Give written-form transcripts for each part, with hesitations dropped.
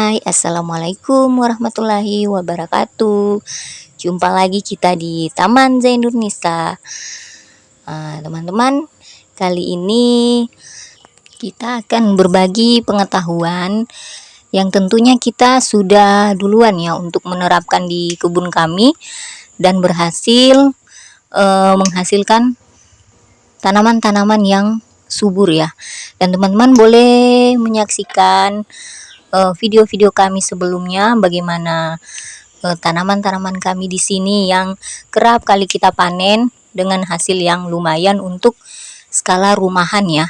Hai, assalamualaikum warahmatullahi wabarakatuh. Jumpa lagi kita di Taman Zainur Nisa. Teman-teman, kali ini kita akan berbagi pengetahuan yang tentunya kita sudah duluan ya untuk menerapkan di kebun kami dan berhasil menghasilkan tanaman-tanaman yang subur ya. Dan teman-teman boleh menyaksikan video-video kami sebelumnya bagaimana tanaman-tanaman kami di sini yang kerap kali kita panen dengan hasil yang lumayan untuk skala rumahan ya.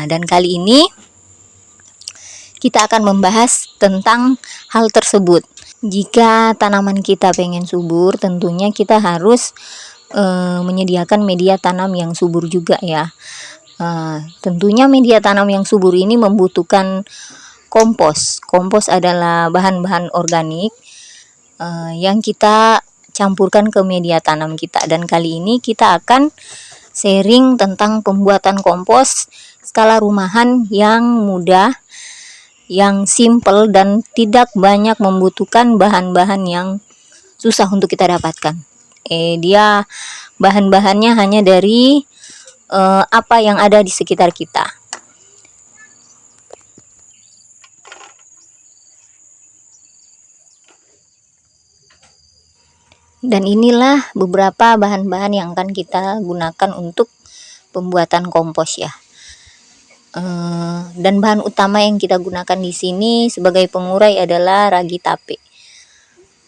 Dan kali ini kita akan membahas tentang hal tersebut. Jika tanaman kita pengen subur, tentunya kita harus menyediakan media tanam yang subur juga ya. Tentunya media tanam yang subur ini membutuhkan kompos. Kompos adalah bahan-bahan organik yang kita campurkan ke media tanam kita, dan kali ini kita akan sharing tentang pembuatan kompos skala rumahan yang mudah, yang simple, dan tidak banyak membutuhkan bahan-bahan yang susah untuk kita dapatkan. Dia bahan-bahannya hanya dari apa yang ada di sekitar kita. Dan inilah beberapa bahan-bahan yang akan kita gunakan untuk pembuatan kompos ya. Dan bahan utama yang kita gunakan di sini sebagai pengurai adalah ragi tape.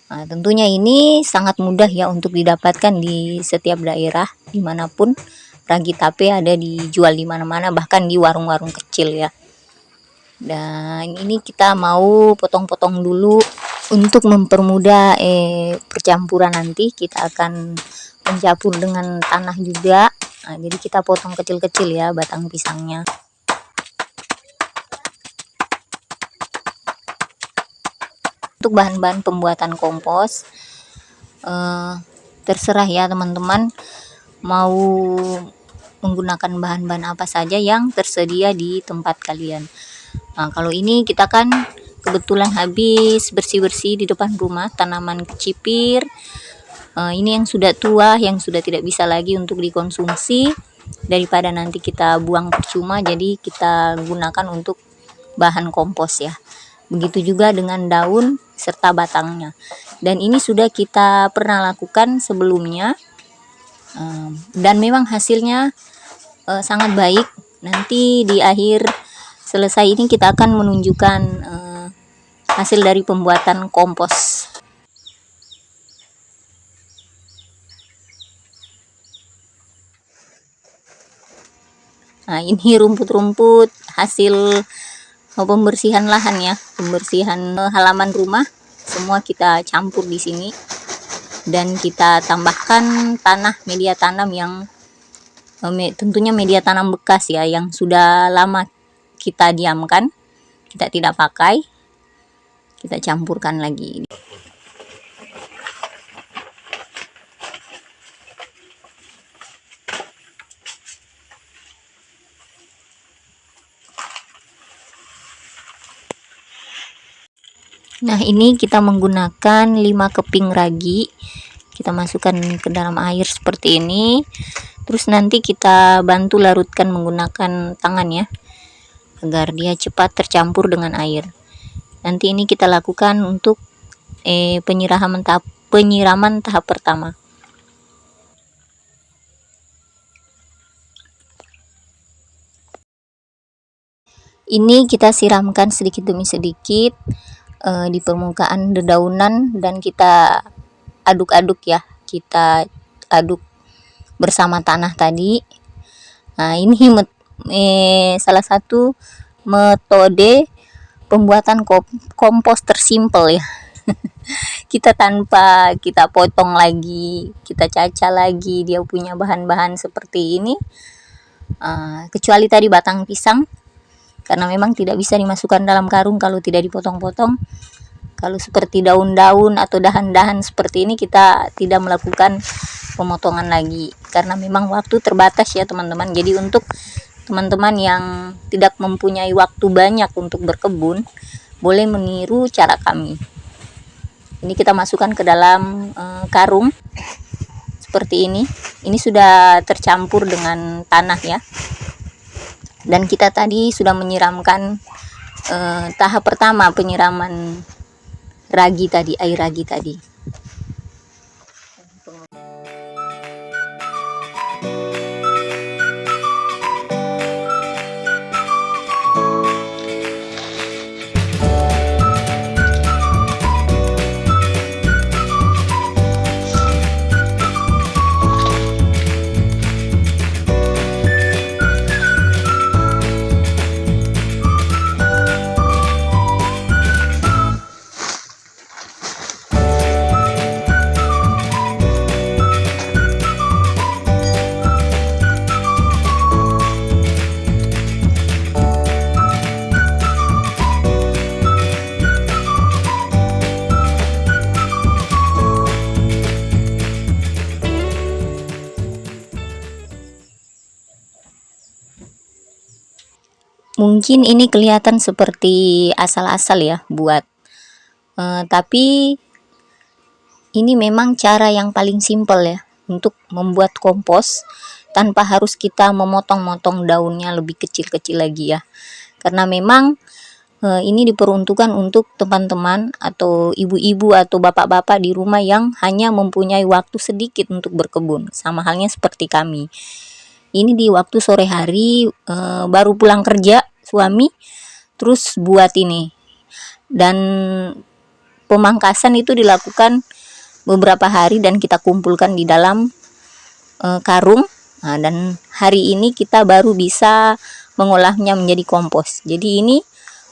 Tentunya ini sangat mudah ya untuk didapatkan di setiap daerah dimanapun. Ragi tape ada dijual di mana-mana, bahkan di warung-warung kecil ya. Dan ini kita mau potong-potong dulu untuk mempermudah percampuran. Nanti kita akan mencampur dengan tanah juga. Jadi kita potong kecil-kecil ya batang pisangnya. Untuk bahan-bahan pembuatan kompos terserah ya teman-teman mau menggunakan bahan-bahan apa saja yang tersedia di tempat kalian. Kalau ini kita kan kebetulan habis bersih-bersih di depan rumah tanaman kecipir. Ini yang sudah tua, yang sudah tidak bisa lagi untuk dikonsumsi, daripada nanti kita buang percuma, jadi kita gunakan untuk bahan kompos ya. Begitu juga dengan daun serta batangnya. Dan ini sudah kita pernah lakukan sebelumnya, dan memang hasilnya sangat baik. Nanti di akhir selesai ini kita akan menunjukkan hasil dari pembuatan kompos. Ini rumput-rumput hasil pembersihan lahan ya, pembersihan halaman rumah, semua kita campur di sini, dan kita tambahkan tanah, media tanam yang tentunya media tanam bekas ya, yang sudah lama kita diamkan, kita tidak pakai, kita campurkan lagi. Nah, ini kita menggunakan 5 keping ragi. Kita masukkan ke dalam air seperti ini. Terus nanti kita bantu larutkan menggunakan tangan ya, agar dia cepat tercampur dengan air. Nanti ini kita lakukan untuk penyiraman tahap pertama. Ini kita siramkan sedikit demi sedikit di permukaan dedaunan, dan kita aduk-aduk ya, kita aduk bersama tanah tadi. Ini salah satu metode pembuatan kompos tersimpel ya. Kita tanpa kita potong lagi, kita cacah lagi, dia punya bahan-bahan seperti ini, kecuali tadi batang pisang, karena memang tidak bisa dimasukkan dalam karung kalau tidak dipotong-potong. Kalau seperti daun-daun atau dahan-dahan seperti ini kita tidak melakukan pemotongan lagi, karena memang waktu terbatas ya teman-teman. Jadi untuk teman-teman yang tidak mempunyai waktu banyak untuk berkebun, boleh meniru cara kami. Ini kita masukkan ke dalam karung seperti ini. Ini sudah tercampur dengan tanah ya. Dan kita tadi sudah menyiramkan tahap pertama, penyiraman ragi tadi, air ragi tadi. Mungkin ini kelihatan seperti asal-asal ya buat, tapi ini memang cara yang paling simpel ya untuk membuat kompos tanpa harus kita memotong-motong daunnya lebih kecil-kecil lagi ya. Karena memang ini diperuntukkan untuk teman-teman atau ibu-ibu atau bapak-bapak di rumah yang hanya mempunyai waktu sedikit untuk berkebun, sama halnya seperti kami. Ini di waktu sore hari, baru pulang kerja suami, terus buat ini. Dan pemangkasan itu dilakukan beberapa hari dan kita kumpulkan di dalam karung. Nah, dan hari ini kita baru bisa mengolahnya menjadi kompos. Jadi ini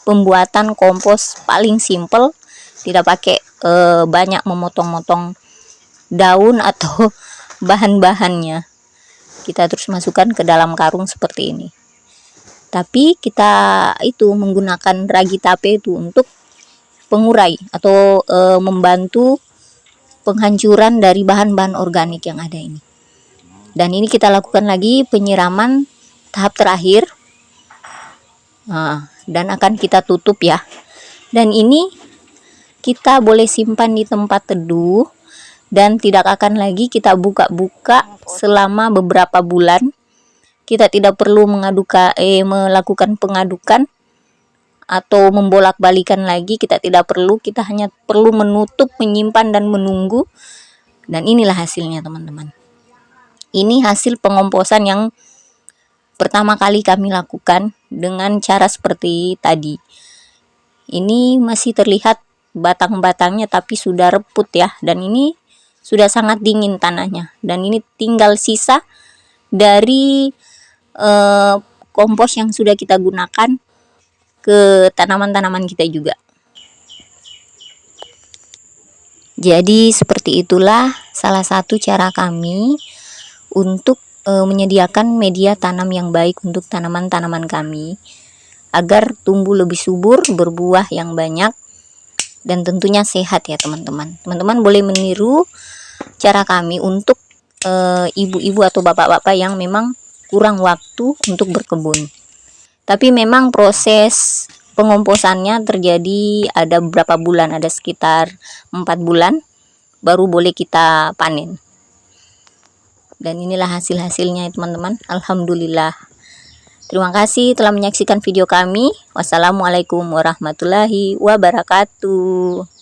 pembuatan kompos paling simple, tidak pakai banyak memotong-motong daun atau bahan-bahannya. Kita terus masukkan ke dalam karung seperti ini. Tapi kita itu menggunakan ragi tape itu untuk pengurai atau membantu penghancuran dari bahan-bahan organik yang ada ini. Dan ini kita lakukan lagi penyiraman tahap terakhir. Nah, dan akan kita tutup ya. Dan ini kita boleh simpan di tempat teduh dan tidak akan lagi kita buka-buka selama beberapa bulan. Kita tidak perlu melakukan pengadukan atau membolak-balikan lagi, kita tidak perlu, kita hanya perlu menutup, menyimpan dan menunggu. Dan inilah hasilnya teman-teman. Ini hasil pengomposan yang pertama kali kami lakukan dengan cara seperti tadi. Ini masih terlihat batang-batangnya tapi sudah reput ya, dan ini sudah sangat dingin tanahnya, dan ini tinggal sisa dari kompos yang sudah kita gunakan ke tanaman-tanaman kita juga. Jadi seperti itulah salah satu cara kami untuk menyediakan media tanam yang baik untuk tanaman-tanaman kami agar tumbuh lebih subur, berbuah yang banyak, dan tentunya sehat ya teman-teman. Teman-teman boleh meniru cara kami untuk ibu-ibu atau bapak-bapak yang memang kurang waktu untuk berkebun. Tapi memang proses pengomposannya terjadi ada beberapa bulan, ada sekitar 4 bulan baru boleh kita panen. Dan inilah hasil-hasilnya teman-teman. Alhamdulillah. Terima kasih telah menyaksikan video kami. Wassalamualaikum warahmatullahi wabarakatuh.